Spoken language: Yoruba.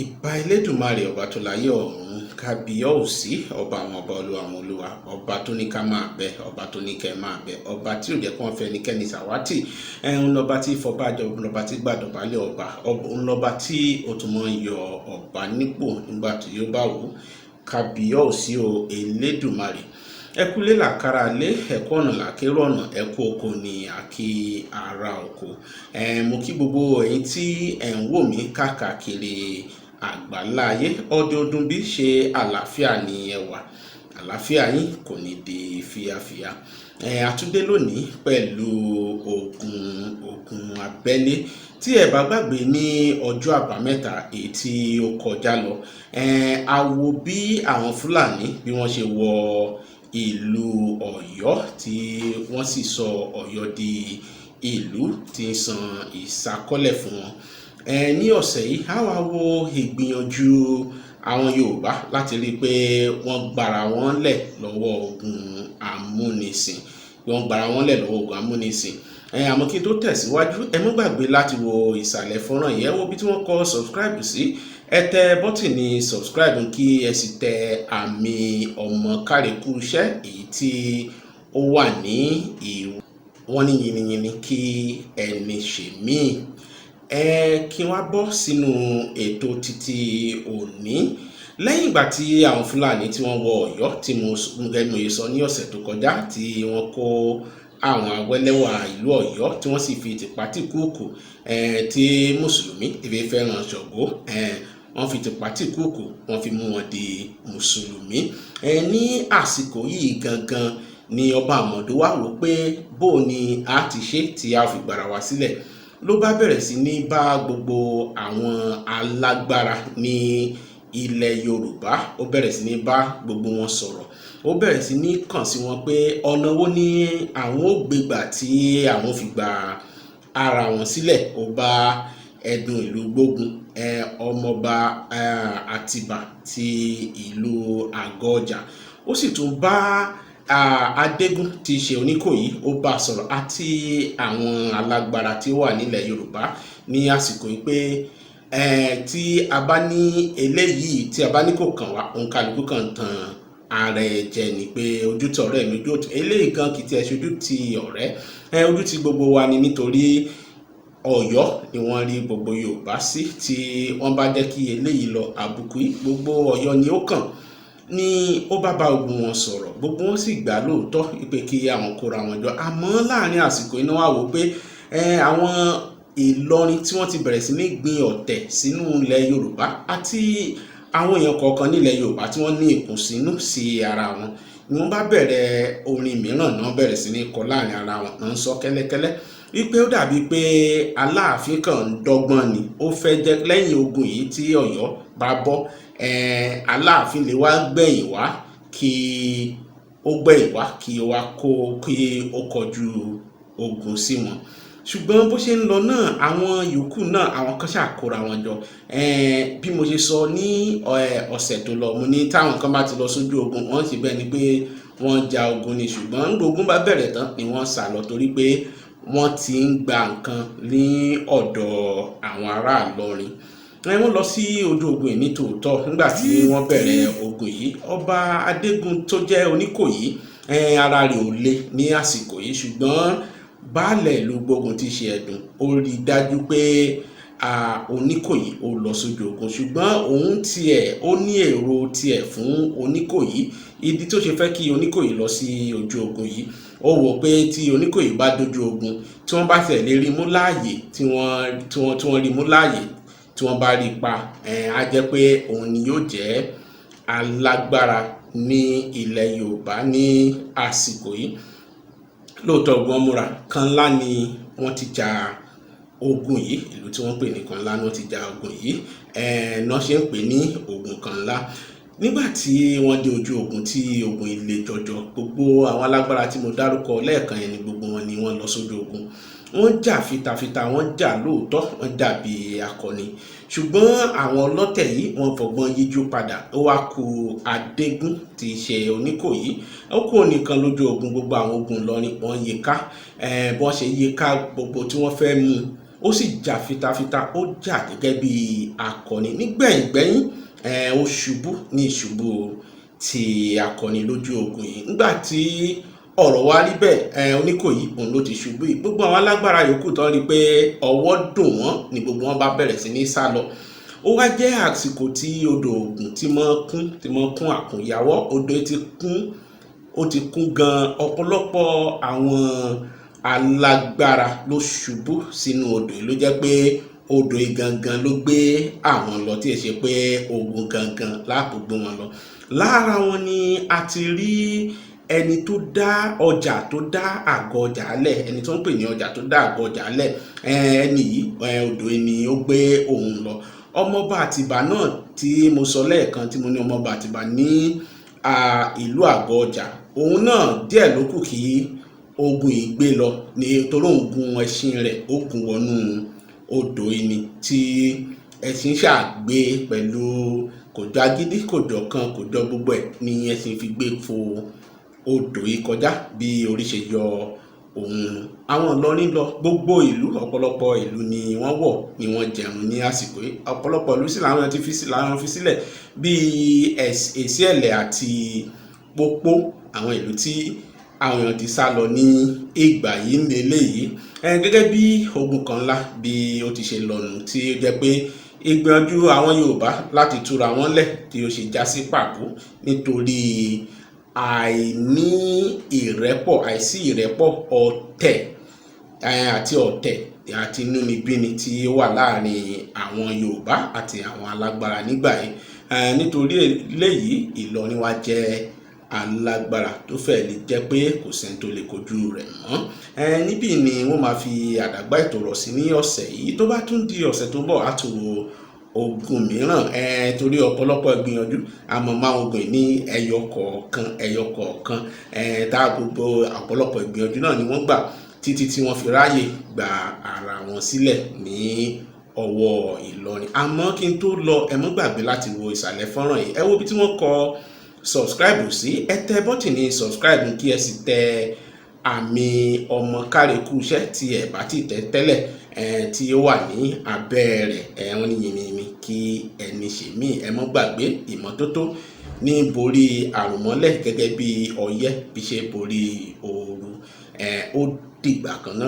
Ìbà Elédùmarè ọba tó láyé ọ̀run kábíyọ̀sí ọba àwọn ọba olúwa àwọn olúwa ọba tó ní ká máa bẹ ọba tó ní kẹ́ máa bẹ ọba tí ò jẹ́ kó fẹ́ ẹnikẹ́ni ṣàwátì ń lọ́ba tí fọbájọ lọ́ba tí gbàdọ̀bálẹ̀ ọba ń lọ́ba tí ó tún mọ́ yọ ọba nípò nígbà tí yóò bá wù kábíyọ̀sí o Elédùmarè ẹkúlé làkàrà lé ẹkú ọ̀nà làkérò ọ̀nà ẹkú oko ní àkí ara oko mo kí gbogbo ẹ̀yin tí ẹ̀ ń wò mí káàkiri àgbáńlá ayé ọdọọdún bí ṣe àlàáfíà ní ẹwà àlàáfíà yín kò ní di fíafíà àtúndé lónìí pẹ̀lú ogun abẹ́lé tí ẹ bá gbàgbé ní ọjọ́ àbámẹ́ta èyí tí ó kọjá lọ a wo bí àwọn Fúlàní bí wọ́n ṣe wọ ìlú Ọ̀yọ́ tí wọ́n sì sọ Ọ̀yọ́ di ìlú tí ń san ìsákọ́lẹ̀ fún wọn ní ọ̀sẹ̀ yìí a wá wo ìgbìyànjú àwọn Yorùbá láti rí i pé wọ́n gbara wọn lẹ̀ lọ́wọ́ ogun amúnisìn àmọ́ kí n tó tẹ̀síwájú ẹ má gbàgbé láti wo ìsàlẹ̀ fọ́nrán yìí ẹ wo bí tí wọ́n kọ subscribe sí ẹ tẹ bọ́tìnì subscribe kí ẹ sì tẹ àmì ọmọ kárẹ̀kú iṣẹ́ èyí tí ó wà ní wọ́n ní yìnyínyìnyín kí ẹni ṣe míì kí wọ́n bọ́ sínú ètò títí òní lẹ́yìn ìgbà tí àwọn Fúlàní tí wọ́n wọ Ọ̀yọ́ tí mo sọ ní ọ̀sẹ̀ tó kọjá tí wọ́n kó àwọn awẹ́lẹ́wà ìlú Ọ̀yọ́ tí wọ́n sì fi tìpátìkúùkù tí mùsùlùmí ìfẹ́ fẹ́ràn Ṣàngó wọ́n fi tìpátìkúùkù wọ́n fi mú wọn di mùsùlùmí ní àsìkò yìí gangan ni ọba àmọ̀dó wá wò pé bó ni a ti ṣe tí a fi gbàrà wá sílẹ̀ ló bá bẹ̀rẹ̀ sí ní bá gbogbo àwọn alágbára ní ilẹ̀ Yorùbá ó bẹ̀rẹ̀ sí ní bá gbogbo wọn sọ̀rọ̀ ó bẹ̀rẹ̀ sí ní kàn sí wọn pé ọ̀nà wo ni àwọn ó gbégbà tí àwọn fi gba ara wọn sílẹ̀ ó bá Ẹdùn ìlú Gbógun ọmọọba Àtìbà ti ìlú Àgọ́ọ̀jà ó sì tún bá Adégún tí í ṣe Oníkòyí ó bá sọ̀rọ̀ àti àwọn alágbára tí ó wà nílẹ̀ Yorùbá ní àsìkò yìí pé tí a bá ní eléyìí tí a bá ní kò kàn wá òǹkàlùkù kan tàn ààrẹ jẹ ni pé ojú tí ọ̀rẹ́ mi ojú eléyìí gan kì í tiẹ̀ ṣojú ti ọ̀rẹ́ ojú tí gbogbo wa ni nítorí Ọ̀yọ́ ni wọ́n rí gbogbo Yorùbá sí tí wọ́n bá jẹ́ kí eléyìí lọ àbùkù yìí gbogbo Ọ̀yọ́ ni ó kàn ni ó bá gbogbo wọn sọ̀rọ̀ gbogbo wọn sì gbà lóòótọ́ pé kí àwọn kóra wọn jọ àmọ́ láàrin àsìkò iná wà wò pé àwọn Ìlọrin tí wọ́n ti bẹ̀rẹ̀ sí ní gbin ọ̀tẹ̀ sínú ilẹ̀ Yorùbá àti àwọn èèyàn kọ̀ọ̀kan nílẹ̀ Yorùbá tí wọ́n ní ìkùnsínú sí ara wọn ni wọ́n bá bẹ̀rẹ̀ orin mìíràn náà bẹ̀rẹ̀ sí ní kọ láàrin ara wọn náà ń sọ kẹ́lẹ́kẹ́lẹ́ wípé ó dàbí pé Aláàfin kan ń dọ́gbọ́n ni ó fẹ́ jẹ́ lẹ́yìn ogun yìí tí Ọ̀yọ́ bá bọ́ Aláàfin lè wá gbẹ̀yìn wá kí ó kọjú ogun sí wọn ṣùgbọ́n bó ṣe ń lọ náà àwọn yòókù náà àwọn kan ṣàkóra wọn jọ bí mo ṣe sọ ní ọ̀sẹ̀ tó lọ mo ní táwọn kan bá ti lọ sójú ogun wọ́n sì bẹ́ẹ̀ ni pé wọ́n ja ogun ni ṣùgbọ́n gbógun bá bẹ̀rẹ̀ tán ni wọ́n sá lọ torí pé wọ́n ti ń gba nǹkan ní ọ̀dọ̀ àwọn ará Ìlọrin wọ́n lọ sí ojú ogun yìí ní tòótọ́ nígbà tí wọ́n bẹ̀rẹ̀ ogun yìí ọba Adégún tó jẹ́ Oníkòyí ara rẹ̀ ò le ní àsìkò yìí ṣùgbọ́n baálẹ̀ ìlú Gbógun tí ṣe Ẹdùn ó rí dájú pé Oníkòyí ó lọ sójú ogun ṣùgbọ́n òun tiẹ̀ ó ní èrò tiẹ̀ fún Oníkòyí ìdí tó ṣe fẹ́ kí Oníkòyí lọ sí ojú ogun yìí ó wò pé tí Oníkòyí bá dojú ogun tí wọ́n bá tẹ̀ lè rí mú láàyè tí wọ́n rí mú láàyè tí wọ́n bá rí pa á jẹ́ pé òun ni yóò jẹ́ alágbára ní ilẹ̀ Yorùbá ní àsìkò yìí lóòótọ́ ogun múra Kànlá ni wọ́n ti jà ogun yìí ìlú tí wọ́n pè ní Kànlá ni wọ́n ti jà ogun yìí náà ṣe ń pè ní ogun Kànlá nígbà tí wọ́n dé ojú ogun tí ogun ilé jọjọ gbogbo àwọn alágbára tí mo dárúkọ lẹ́ẹ̀kan yẹn ni gbogbo wọn ni wọ́n lọ sójú ogun wọ́n jà fitafita wọ́n jà lóòótọ́ wọ́n jà bí akọni ṣùgbọ́n àwọn ọlọ́tẹ̀ yìí wọ́n fọgbọ́n yíjú padà ó wá ku Adégún tí í ṣe Oníkòyí ó kú nìkan lójú ogun gbogbo àwọn ogun Ìlọrin wọ́n yí ká bọ́n ṣe yí ká gbogbo tí wọ́n fẹ́ mú ó sì jà fitafita, ó jà gẹ́gẹ́ bí akọni. Nígbẹ̀yìngbẹ́yín ó ṣubú ní ìṣubú ti akọni lójú ogun yìí. Nígbà tí ọ̀rọ̀ wá rí bẹ́ẹ̀, Oníkòyí òun ló ti ṣubú yìí. Gbogbo àwọn alágbára yòókù tó rí pé ọwọ́ dùn wọ́n ni gbogbo wọn bá bẹ̀rẹ̀ sí ní sálọ. Ó wá jẹ́ àsìkò tí odò Ògùn tí mọ́ kún àkúnyawọ́. Odò ti kún gan. Ọ̀pọ̀lọpọ̀ àwọn alágbára ló ṣubú sínú odò yìí, ló jẹ́ pé odò yìí gangan ló gbé àwọn lọ, tí ẹ ṣe pé ogun gangan láàbò gbé wọn lọ. Lára wọn ni a ti rí ẹni tó dá ọjà, tó dá àgọ́ ọjà lẹ̀, ẹni tó ń pè ní ọjà tó dá àgọ́ ọjà lẹ̀. Ẹni yìí odò yìí ni ó gbé òun lọ. Ọmọọba Àtìbà náà tí mo sọ lẹ́ẹ̀kan, tí mo ní ọmọọba Àtìbà ní ìlú àgọ́ ọjà, òun náà díẹ̀ ló kù kí ogun yìí gbé lọ, ní torí òun gun ẹṣin rẹ̀, ó gun wọnú odò yìí ni, tí ẹṣin ṣàgbé pẹ̀lú kò jọ agídí, kò jọ kan, kò jọ gbogbo ẹ̀ ni ẹṣin fi gbé fo odò yìí kọjá bí orí ṣe yọ òun. Àwọn Ìlọrin lọ gbogbo ìlú, ọ̀pọ̀lọpọ̀ ìlú ni wọ́n wọ̀, ni wọ́n jẹun ní àsìkò yìí. Ọ̀pọ̀lọpọ̀ ìlú sì làwọn ti fi sílẹ̀ bíi Èsìẹ̀lẹ̀ àti Pópó, àwọn ìlú tí àwọn èèyàn ti sá lọ ní ìgbà yìí ní eléyìí. Gẹ́gẹ́ bí ogun kan ńlá bí ó ti ṣe lọ́nu, tí ó jẹ́ pé ìgbìyànjú àwọn Yorùbá láti túra wọn lẹ̀ tí ó ṣe já sí pàbó nítorí àìsí ìrẹ́pọ̀, ọ̀tẹ̀ àti inúnibíni tí ó wà láàrin àwọn Yorùbá àti àwọn alágbára nígbà yìí. Nítorí eléyìí Ìlọrin wá jẹ́ alágbára tó fẹ́ lè jẹ́ pé kò sẹ́ni tó lè kojú rẹ̀ mọ́. Níbí ni wọ́n máa fi àdàgbà ètò rọ̀ sí ní ọ̀sẹ̀ yìí. Tó bá tún di ọ̀sẹ̀ tó ń bọ̀, á tún wo ogun mìíràn, torí ọ̀pọ̀lọpọ̀ ìgbìyànjú àmọ́ máa ogun ní ẹyọ kọ̀ọ̀kan, tá gbogbo ọ̀pọ̀lọpọ̀ ìgbìyànjú náà ni wọ́n gbà títí tí wọ́n fi ráyè gba ara wọn sílẹ̀ ní ọwọ́ Ìlọrin. Àmọ́ kí n tó lọ, ẹ má gbàgbé láti wo ìsàlẹ̀ fọ́nrán yìí. Ẹ wo bí tí wọ́n kọ subscribe sí, ẹ tẹ bọ́tìnì subscribe kí ẹ sì tẹ àmì ọmọ Kárekúṣẹ́ tí ẹ bá ti tẹ tẹ́lẹ̀, tí ó wà ní abẹ́ rẹ̀, wọ́n ní yìnyín kí ẹni ṣe mí. Ẹ má gbàgbé, ìmọ́tótó ní borí àrùn mọ́lẹ̀ gẹ́gẹ́ bí ọyẹ́ bí ṣe borí ooru. Ó dìgbà kan náà.